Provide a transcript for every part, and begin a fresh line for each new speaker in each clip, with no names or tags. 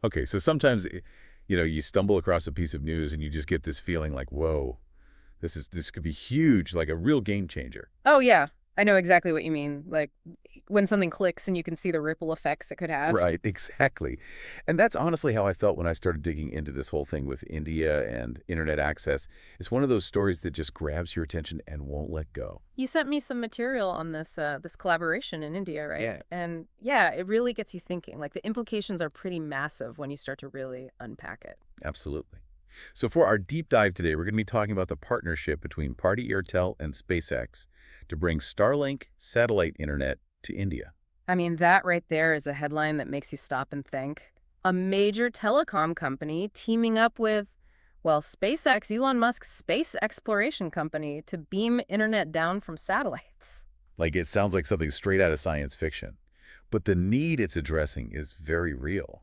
Okay, so sometimes, you stumble across a piece of news and you just get this feeling like, whoa, this could be huge, like a real game changer.
Oh, yeah. I know exactly what you mean. Like when something clicks and you can see the ripple effects it could have.
Right, exactly. And that's honestly how I felt when I started digging into this whole thing with India and internet access. It's one of those stories that just grabs your attention and won't let go.
You sent me some material on this collaboration in India, right?
Yeah,
And yeah, it really gets you thinking. Like the implications are pretty massive when you start to really unpack it.
absolutely. So for our deep dive today, we're going to be talking about the partnership between Bharti Airtel and SpaceX to bring Starlink satellite internet to India.
I mean, that right there is a headline that makes you stop and think. A major telecom company teaming up with, well, SpaceX, Elon Musk's space exploration company, to beam internet down from satellites.
Like, it sounds like something straight out of science fiction. But the need it's addressing is very real,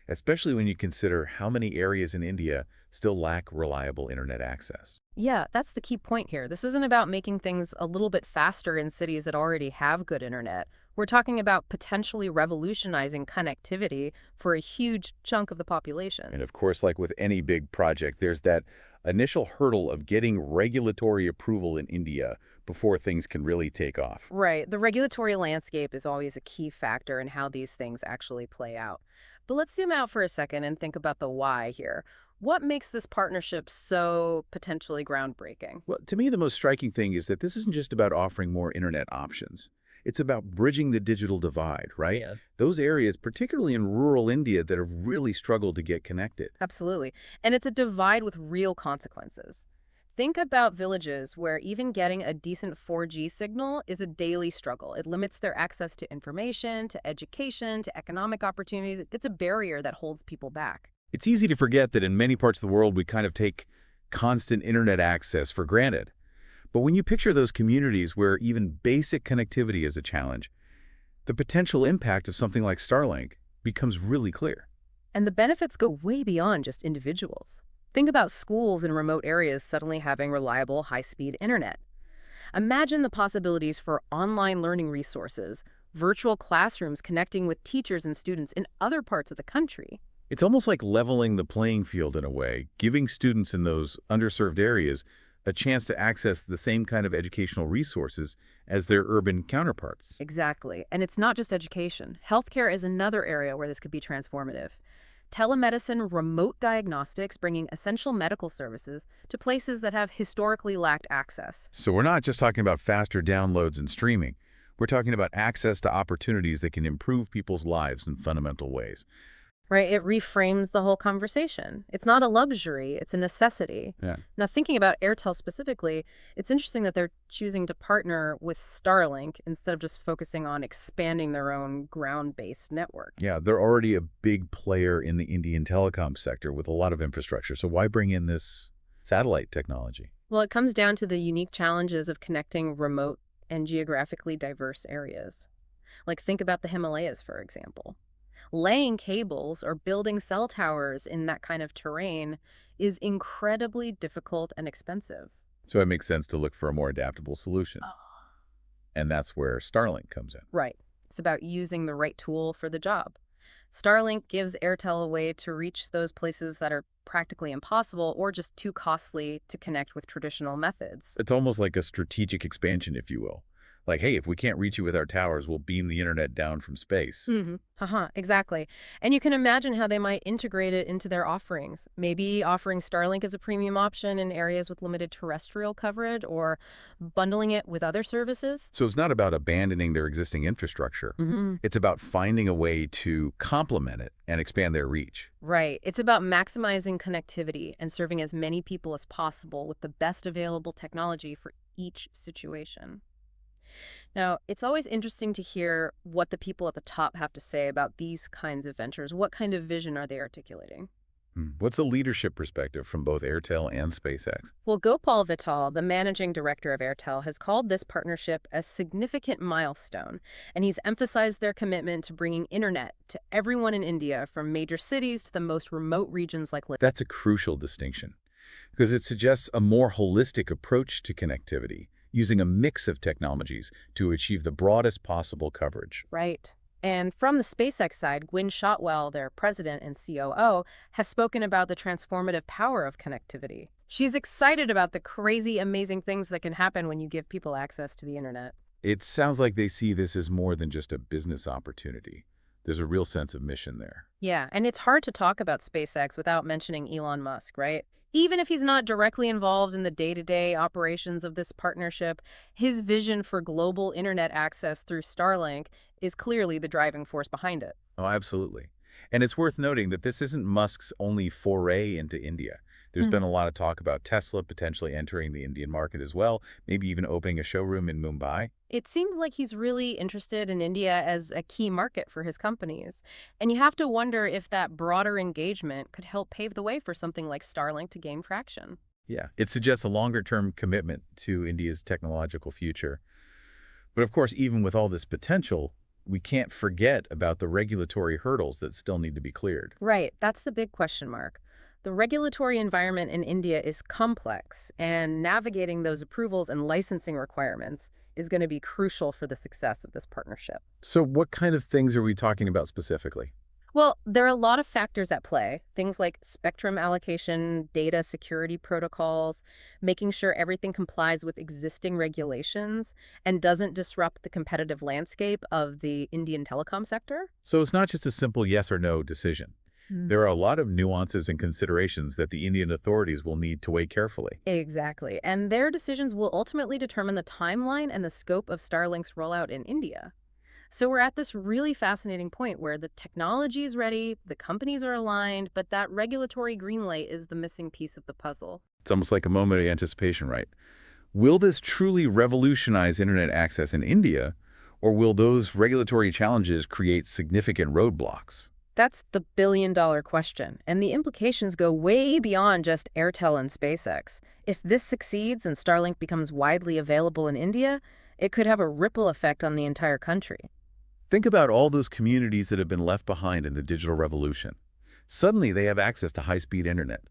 especially when you consider how many areas in India still lack reliable internet access.
Yeah, that's the key point here. This isn't about making things a little bit faster in cities that already have good internet. We're talking about potentially revolutionizing connectivity for a huge chunk of the population.
And of course, like with any big project, there's that initial hurdle of getting regulatory approval in India before things can really take off.
Right. The regulatory landscape is always a key factor in how these things actually play out. But let's zoom out for a second and think about the why here. What makes this partnership so potentially groundbreaking?
Well, to me, the most striking thing is that this isn't just about offering more internet options. It's about bridging the digital divide, right?
Yeah.
Those areas, particularly in rural India, that have really struggled to get connected.
Absolutely. And it's a divide with real consequences. Think about villages where even getting a decent 4G signal is a daily struggle. It limits their access to information, to education, to economic opportunities. It's a barrier that holds people back.
It's easy to forget that in many parts of the world, we kind of take constant internet access for granted. But when you picture those communities where even basic connectivity is a challenge, the potential impact of something like Starlink becomes really clear.
And the benefits go way beyond just individuals. Think about schools in remote areas suddenly having reliable, high-speed internet. Imagine the possibilities for online learning resources, virtual classrooms connecting with teachers and students in other parts of the country.
It's almost like leveling the playing field in a way, giving students in those underserved areas a chance to access the same kind of educational resources as their urban counterparts.
Exactly. And it's not just education. Healthcare is another area where this could be transformative. Telemedicine, remote diagnostics, bringing essential medical services to places that have historically lacked access.
So we're not just talking about faster downloads and streaming. We're talking about access to opportunities that can improve people's lives in fundamental ways.
Right? It reframes the whole conversation. It's not a luxury, it's a necessity.
Yeah.
Now, thinking about Airtel specifically, it's interesting that they're choosing to partner with Starlink instead of just focusing on expanding their own ground-based network.
Yeah, they're already a big player in the Indian telecom sector with a lot of infrastructure. So why bring in this satellite technology?
Well, it comes down to the unique challenges of connecting remote and geographically diverse areas. Like, think about the Himalayas, for example. Laying cables or building cell towers in that kind of terrain is incredibly difficult and expensive.
So it makes sense to look for a more adaptable solution. And that's where Starlink comes in.
Right. It's about using the right tool for the job. Starlink gives Airtel a way to reach those places that are practically impossible or just too costly to connect with traditional methods.
It's almost like a strategic expansion, if you will. Like, hey, if we can't reach you with our towers, we'll beam the internet down from space.
Haha, exactly. And you can imagine how they might integrate it into their offerings. Maybe offering Starlink as a premium option in areas with limited terrestrial coverage or bundling it with other services.
So it's not about abandoning their existing infrastructure. It's about finding a way to complement it and expand their reach.
Right. It's about maximizing connectivity and serving as many people as possible with the best available technology for each situation. Now, it's always interesting to hear what the people at the top have to say about these kinds of ventures. What kind of vision are they articulating?
What's the leadership perspective from both Airtel and SpaceX?
Well, Gopal Vittal, the managing director of Airtel, has called this partnership a significant milestone, and he's emphasized their commitment to bringing internet to everyone in India, from major cities to the most remote regions like Ladakh.
That's a crucial distinction because it suggests a more holistic approach to connectivity, using a mix of technologies to achieve the broadest possible coverage.
Right. And from the SpaceX side, Gwynne Shotwell, their president and COO, has spoken about the transformative power of connectivity. She's excited about the crazy, amazing things that can happen when you give people access to the internet.
It sounds like they see this as more than just a business opportunity. There's a real sense of mission there.
Yeah, and it's hard to talk about SpaceX without mentioning Elon Musk, right? Even if he's not directly involved in the day-to-day operations of this partnership, his vision for global internet access through Starlink is clearly the driving force behind it.
Oh, absolutely. And it's worth noting that this isn't Musk's only foray into India. There's been a lot of talk about Tesla potentially entering the Indian market as well, maybe even opening a showroom in Mumbai.
It seems like he's really interested in India as a key market for his companies. And you have to wonder if that broader engagement could help pave the way for something like Starlink to gain traction.
Yeah, it suggests a longer-term commitment to India's technological future. But of course, even with all this potential, we can't forget about the regulatory hurdles that still need to be cleared.
Right, that's the big question mark. The regulatory environment in India is complex, and navigating those approvals and licensing requirements is going to be crucial for the success of this partnership.
So what kind of things are we talking about specifically?
Well, there are a lot of factors at play, things like spectrum allocation, data security protocols, making sure everything complies with existing regulations and doesn't disrupt the competitive landscape of the Indian telecom sector.
So it's not just a simple yes or no decision. There are a lot of nuances and considerations that the Indian authorities will need to weigh carefully.
Exactly. And their decisions will ultimately determine the timeline and the scope of Starlink's rollout in India. So we're at this really fascinating point where the technology is ready, the companies are aligned, but that regulatory green light is the missing piece of the puzzle.
It's almost like a moment of anticipation, right? Will this truly revolutionize internet access in India, or will those regulatory challenges create significant roadblocks?
That's the billion-dollar question, and the implications go way beyond just Airtel and SpaceX. If this succeeds and Starlink becomes widely available in India, it could have a ripple effect on the entire country.
Think about all those communities that have been left behind in the digital revolution. Suddenly, they have access to high-speed internet.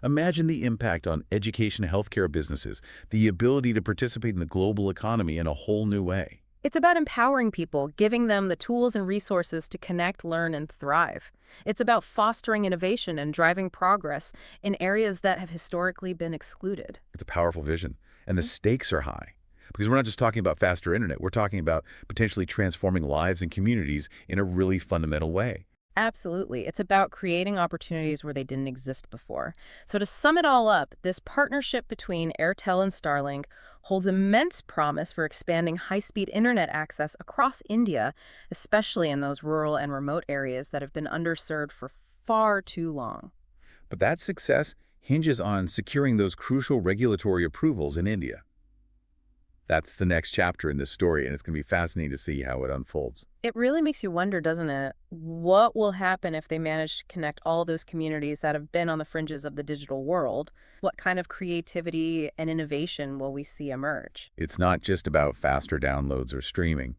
Imagine the impact on education and healthcare businesses, the ability to participate in the global economy in a whole new way.
It's about empowering people, giving them the tools and resources to connect, learn, and thrive. It's about fostering innovation and driving progress in areas that have historically been excluded.
It's a powerful vision, and the stakes are high. Because we're not just talking about faster internet, we're talking about potentially transforming lives and communities in a really fundamental way.
Absolutely. It's about creating opportunities where they didn't exist before. So to sum it all up, this partnership between Airtel and Starlink holds immense promise for expanding high-speed internet access across India, especially in those rural and remote areas that have been underserved for far too long.
But that success hinges on securing those crucial regulatory approvals in India. That's the next chapter in this story, and it's going to be fascinating to see how it unfolds.
It really makes you wonder, doesn't it? What will happen if they manage to connect all those communities that have been on the fringes of the digital world? What kind of creativity and innovation will we see emerge?
It's not just about faster downloads or streaming.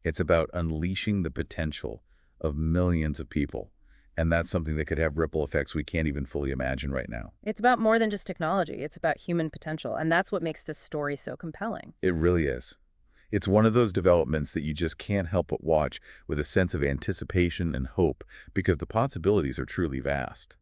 It's about unleashing the potential of millions of people. And that's something that could have ripple effects we can't even fully imagine right now.
It's about more than just technology. It's about human potential. And that's what makes this story so compelling.
It really is. It's one of those developments that you just can't help but watch with a sense of anticipation and hope because the possibilities are truly vast.